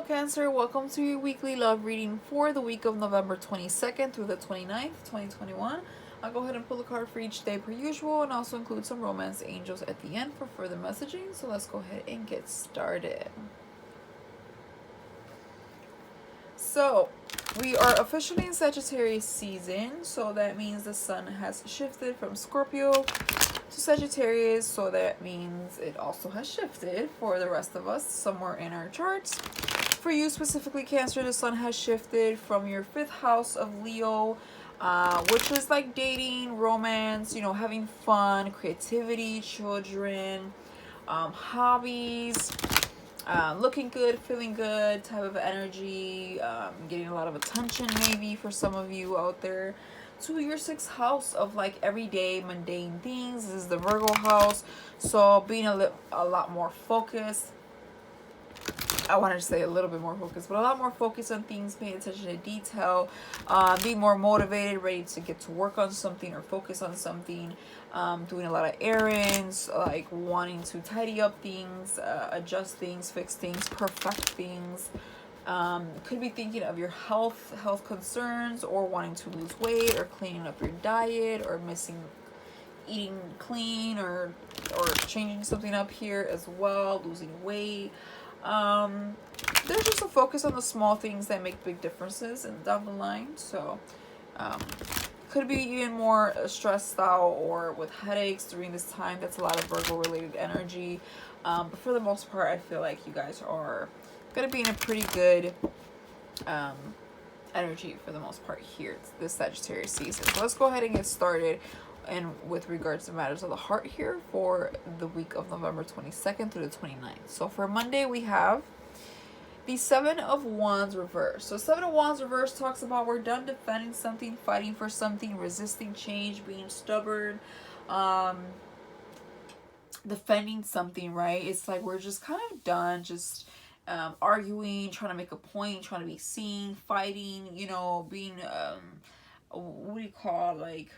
Cancer. Welcome to your weekly love reading for the week of November 22nd through the 29th, 2021. I'll go ahead and pull a card for each day per usual and also include some romance angels at the end for further messaging. So let's go ahead and get started. So, we are officially in Sagittarius season, so that means the sun has shifted from Scorpio to Sagittarius, so that means it also has shifted for the rest of us somewhere in our charts. For you specifically, Cancer, the sun has shifted from your 5th house of Leo, which is like dating, romance, having fun, creativity, children, hobbies, looking good, feeling good type of energy, getting a lot of attention maybe for some of you out there, to your 6th house of like everyday mundane things. This is the Virgo house, so being a lot more focused. I wanted to say a little bit more focused, but a lot more focused on things, paying attention to detail, being more motivated, ready to get to work on something or focus on something, doing a lot of errands, like wanting to tidy up things, adjust things, fix things, perfect things. Could be thinking of your health concerns, or wanting to lose weight, or cleaning up your diet, or eating clean, or changing something up here as well, losing weight. There's just a focus on the small things that make big differences and down the line. So could be even more stressed out or with headaches during this time. That's a lot of Virgo related energy, but for the most part I feel like you guys are gonna be in a pretty good energy for the most part here this Sagittarius season. So let's go ahead and get started, and with regards to matters of the heart here for the week of November 22nd through the 29th. So for Monday we have the 7 of Wands reverse. So 7 of Wands reverse talks about we're done defending something, fighting for something, resisting change, being stubborn, defending something, right? It's like we're just kind of done just arguing, trying to make a point, trying to be seen, fighting, being what do you call, like,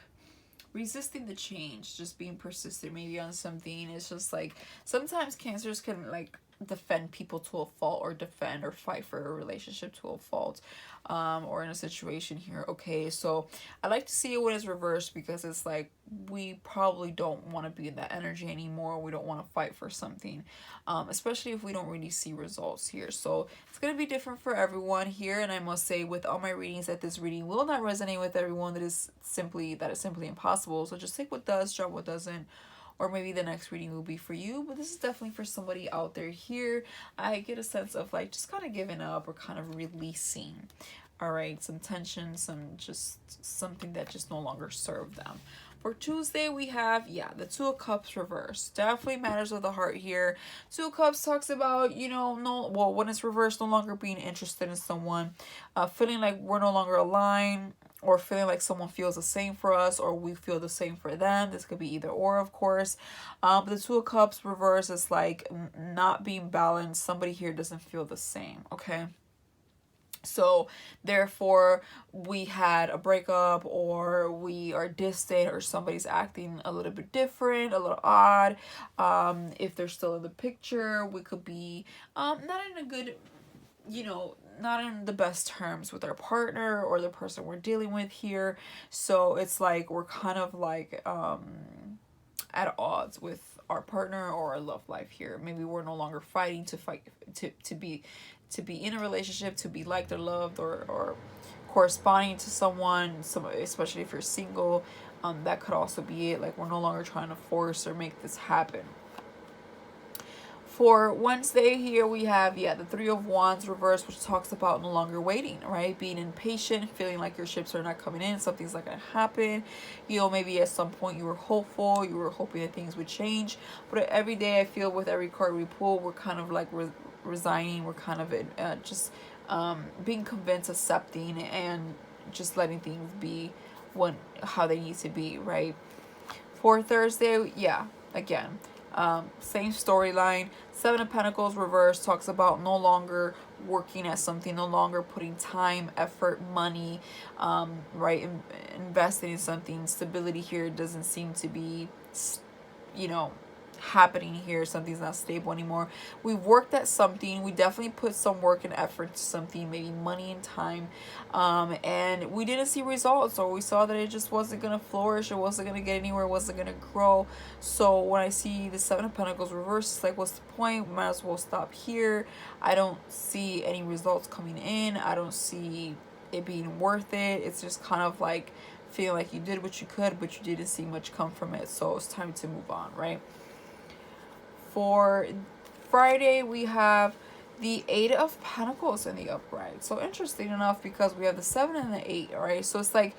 resisting the change, just being persistent maybe on something. It's just like sometimes Cancers can like defend people to a fault, or defend or fight for a relationship to a fault, or in a situation here. Okay, so I like to see it when it's reversed, because it's like we probably don't want to be in that energy anymore. We don't want to fight for something, especially if we don't really see results here. So it's going to be different for everyone here, and I must say with all my readings that this reading will not resonate with everyone. That is simply impossible. So just take what does, drop what doesn't, or maybe the next reading will be for you. But this is definitely for somebody out there here. I get a sense of like just kind of giving up, or kind of releasing, all right, some tension, just something that just no longer served them. For Tuesday, we have, the 2 of Cups reversed. Definitely matters of the heart here. 2 of Cups talks about, when it's reversed, no longer being interested in someone, feeling like we're no longer aligned, or feeling like someone feels the same for us, or we feel the same for them. This could be either or, of course. But the 2 of Cups reverse is like not being balanced. Somebody here doesn't feel the same, okay? So therefore we had a breakup, or we are distant, or somebody's acting a little bit different, a little odd. If they're still in the picture, we could be not in a good, not in the best terms with our partner or the person we're dealing with here. So it's like we're kind of like at odds with our partner or our love life here. Maybe we're no longer fighting to be in a relationship, to be liked or loved, or corresponding to someone, especially if you're single. That could also be it. Like we're no longer trying to force or make this happen. For Wednesday here we have, the 3 of Wands reversed, which talks about no longer waiting, right? Being impatient, feeling like your ships are not coming in, something's not going to happen. Maybe at some point you were hopeful, you were hoping that things would change. But every day I feel with every card we pull, we're kind of like resigning. We're kind of just being convinced, accepting, and just letting things be how they need to be, right? For Thursday, again, same storyline. 7 of Pentacles reverse talks about no longer working at something, no longer putting time, effort, money, right, investing in something. Stability here doesn't seem to be, happening here. Something's not stable anymore. We've worked at something. We definitely put some work and effort to something, maybe money and time, and we didn't see results, or we saw that it just wasn't going to flourish, it wasn't going to get anywhere, it wasn't going to grow. So when I see the Seven of Pentacles reversed, it's like, what's the point? We might as well stop here. I don't see any results coming in. I don't see it being worth it. It's just kind of like feeling like you did what you could, but you didn't see much come from it. So it's time to move on, right? For Friday, we have the Eight of Pentacles in the upright. So interesting enough, because we have the 7 and the 8, all right? So it's like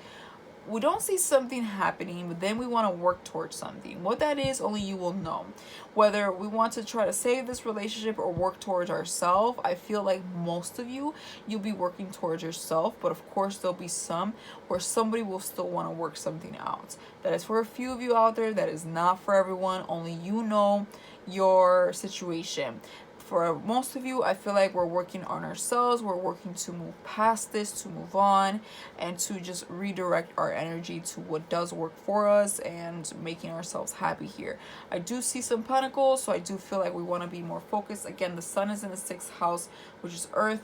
we don't see something happening, but then we want to work towards something. What that is, only you will know. Whether we want to try to save this relationship or work towards ourselves, I feel like most of you'll be working towards yourself, but of course there'll be some where somebody will still want to work something out. That is for a few of you out there. That is not for everyone. Only you know your situation. For most of you, I feel like we're working on ourselves. We're working to move past this, to move on, and to just redirect our energy to what does work for us and making ourselves happy here. I do see some pentacles, so I do feel like we want to be more focused. Again, the sun is in the 6th house, which is earth,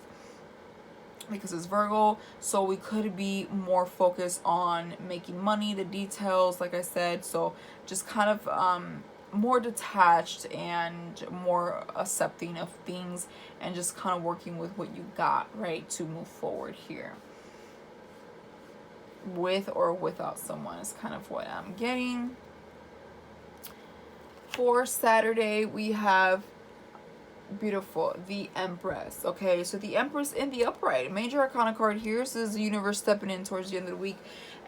because it's Virgo, so we could be more focused on making money, the details, like I said. So just kind of more detached and more accepting of things, and just kind of working with what you got, right, to move forward here. With or without someone is kind of what I'm getting. For Saturday, we have beautiful, the Empress. Okay, so the Empress in the upright, major arcana card here. So this is the universe stepping in towards the end of the week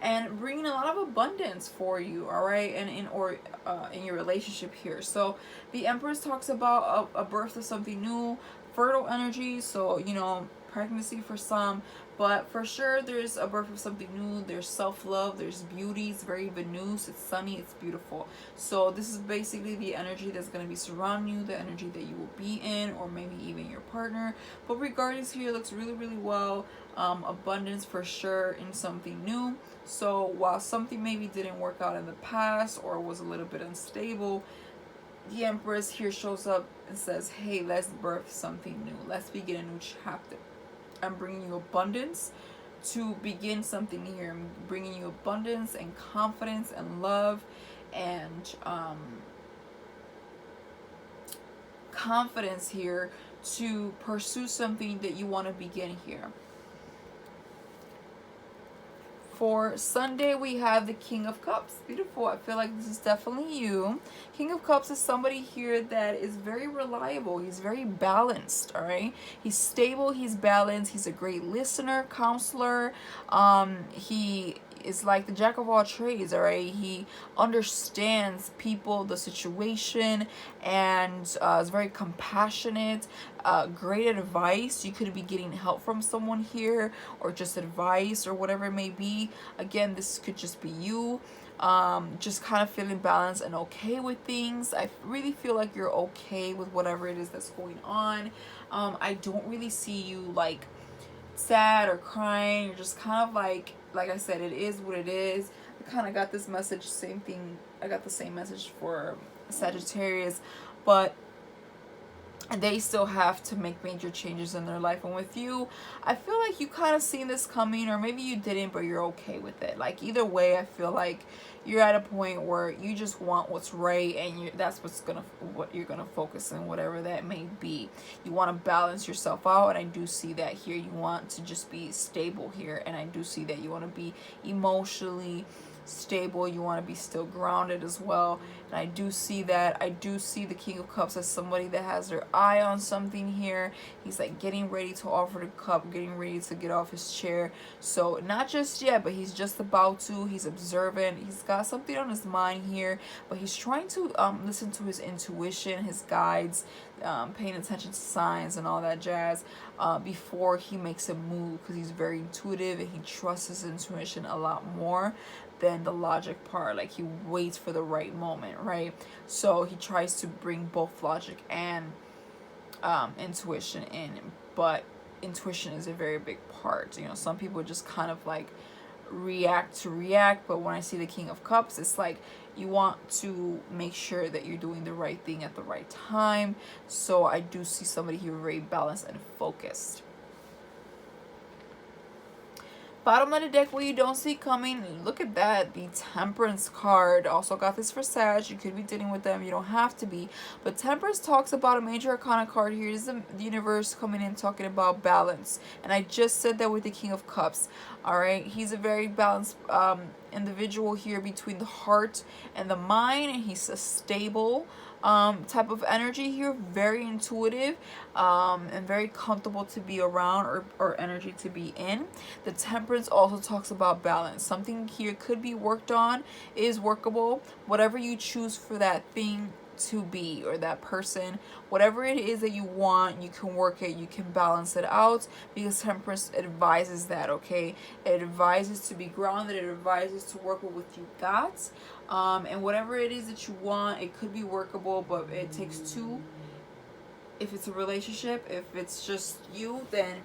and bringing a lot of abundance for you, all right, and in your relationship here. So the Empress talks about a birth of something new, fertile energy. So, you know, pregnancy for some, but for sure there's a birth of something new. There's self-love, there's beauty. It's very Venus, it's sunny, it's beautiful. So this is basically the energy that's going to be surrounding you, the energy that you will be in, or maybe even your partner. But regardless, here looks really, really well. Abundance for sure in something new. So while something maybe didn't work out in the past or was a little bit unstable, the Empress here shows up and says, hey, let's birth something new. Let's begin a new chapter. I'm bringing you abundance to begin something here. I'm bringing you abundance and confidence and love and confidence here to pursue something that you want to begin here. For Sunday, we have the King of Cups. Beautiful. I feel like this is definitely you. King of Cups is somebody here that is very reliable. He's very balanced, all right? He's stable. He's balanced. He's a great listener, counselor. He is like the jack of all trades, all right? He understands people, the situation, and is very compassionate. Great advice. You could be getting help from someone here, or just advice, or whatever it may be. Again, this could just be you. Just kind of feeling balanced and okay with things. I really feel like you're okay with whatever it is that's going on. I don't really see you like sad or crying. You're just kind of like I said, it is what it is. I kind of got this message, same thing. I got the same message for Sagittarius, but they still have to make major changes in their life. And with you, I feel like you kind of seen this coming, or maybe you didn't, but you're okay with it. Like either way, I feel like you're at a point where you just want what's right, and that's what you're gonna focus on, whatever that may be. You want to balance yourself out, and I do see that here. You want to just be stable here, and I do see that you want to be emotionally stable. You want to be still grounded as well, and I do see that. I do see the King of Cups as somebody that has their eye on something here. He's like getting ready to offer the cup, getting ready to get off his chair. So not just yet, but he's just about to. He's observant. He's got something on his mind here, but he's trying to listen to his intuition, his guides, paying attention to signs and all that jazz before he makes a move, because he's very intuitive and he trusts his intuition a lot more than the logic part. Like he waits for the right moment, right? So he tries to bring both logic and intuition in, but intuition is a very big part. You know, some people just kind of like react to react. But when I see the King of Cups, it's like you want to make sure that you're doing the right thing at the right time. So I do see somebody here very balanced and focused. Bottom of the deck, what you don't see coming, look at that, the Temperance card. Also got this for Sag. You could be dealing with them, you don't have to be. But Temperance talks about a major arcana card here. This is the universe coming in talking about balance. And I just said that with the King of Cups. Alright, he's a very balanced individual here between the heart and the mind. And he's a stable type of energy here, very intuitive and very comfortable to be around, or energy to be in. The Temperance also talks about balance. Something here could be worked on, is workable. Whatever you choose for that thing to be, or that person, whatever it is that you want, you can work it, you can balance it out, because Temperance advises that, okay? It advises to be grounded, it advises to work with what you got, and whatever it is that you want, it could be workable, but it takes two. If it's a relationship, if it's just you, then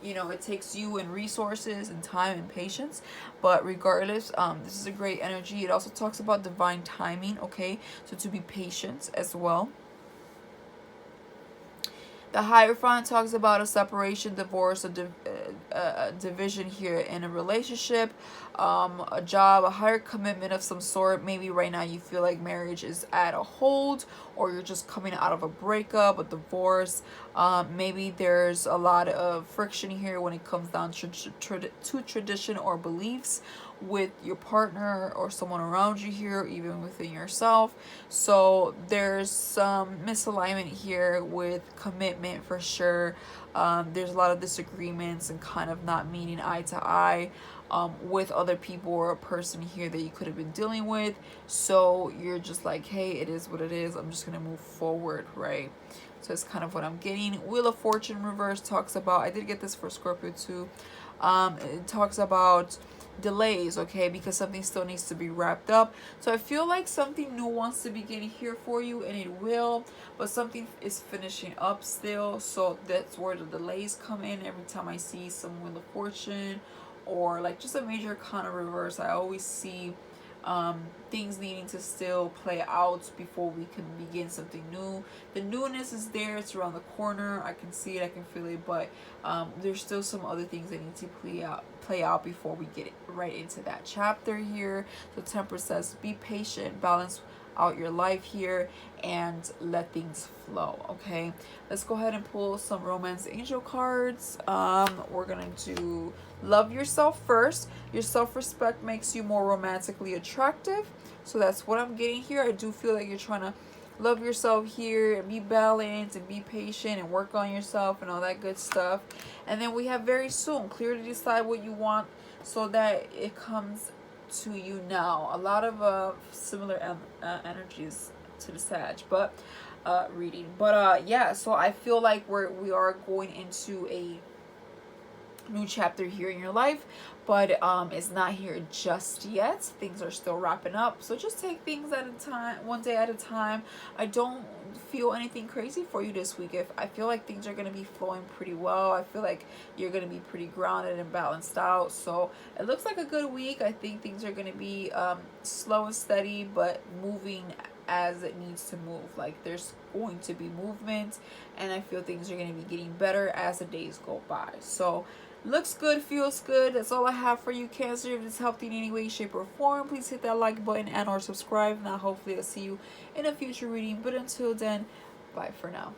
you know, it takes you and resources and time and patience. But regardless, this is a great energy. It also talks about divine timing, okay? So to be patient as well. The Hierophant talks about a separation, divorce, a division here in a relationship, a job, a higher commitment of some sort. Maybe right now you feel like marriage is at a hold, or you're just coming out of a breakup, a divorce. Maybe there's a lot of friction here when it comes down to tradition or beliefs with your partner or someone around you here, even within yourself. So there's some misalignment here with commitment for sure. There's a lot of disagreements and kind of not meeting eye to eye with other people or a person here that you could have been dealing with. So you're just like, hey, it is what it is, I'm just gonna move forward, right? So it's kind of what I'm getting. Wheel of Fortune reverse talks about, I did get this for Scorpio too, it talks about delays, okay, because something still needs to be wrapped up. So I feel like something new wants to begin here for you, and it will, but something is finishing up still. So that's where the delays come in. Every time I see some Wheel of Fortune or like just a major kind of reverse, I always see things needing to still play out before we can begin something new. The newness is there, it's around the corner, I can see it, I can feel it, but there's still some other things that need to play out before we get right into that chapter here. So Temperance says, be patient, balance out your life here, and let things flow. Okay, let's go ahead and pull some romance angel cards. We're gonna do love yourself first. Your self-respect makes you more romantically attractive, so that's what I'm getting here. I do feel like you're trying to love yourself here and be balanced and be patient and work on yourself and all that good stuff. And then we have very soon, clearly decide what you want so that it comes to you now. A lot of similar energies to the Sag, but reading. But yeah, so I feel like we are going into a new chapter here in your life, but it's not here just yet. Things are still wrapping up, so just take things at a time, one day at a time. I don't feel anything crazy for you this week. If I feel like things are going to be flowing pretty well, I feel like you're going to be pretty grounded and balanced out. So it looks like a good week. I think things are going to be slow and steady, but moving as it needs to move. Like there's going to be movement, and I feel things are going to be getting better as the days go by. So looks good, feels good. That's all I have for you, Cancer. If this helped you in any way, shape, or form, please hit that like button and or subscribe. Now hopefully I'll see you in a future reading, but until then, bye for now.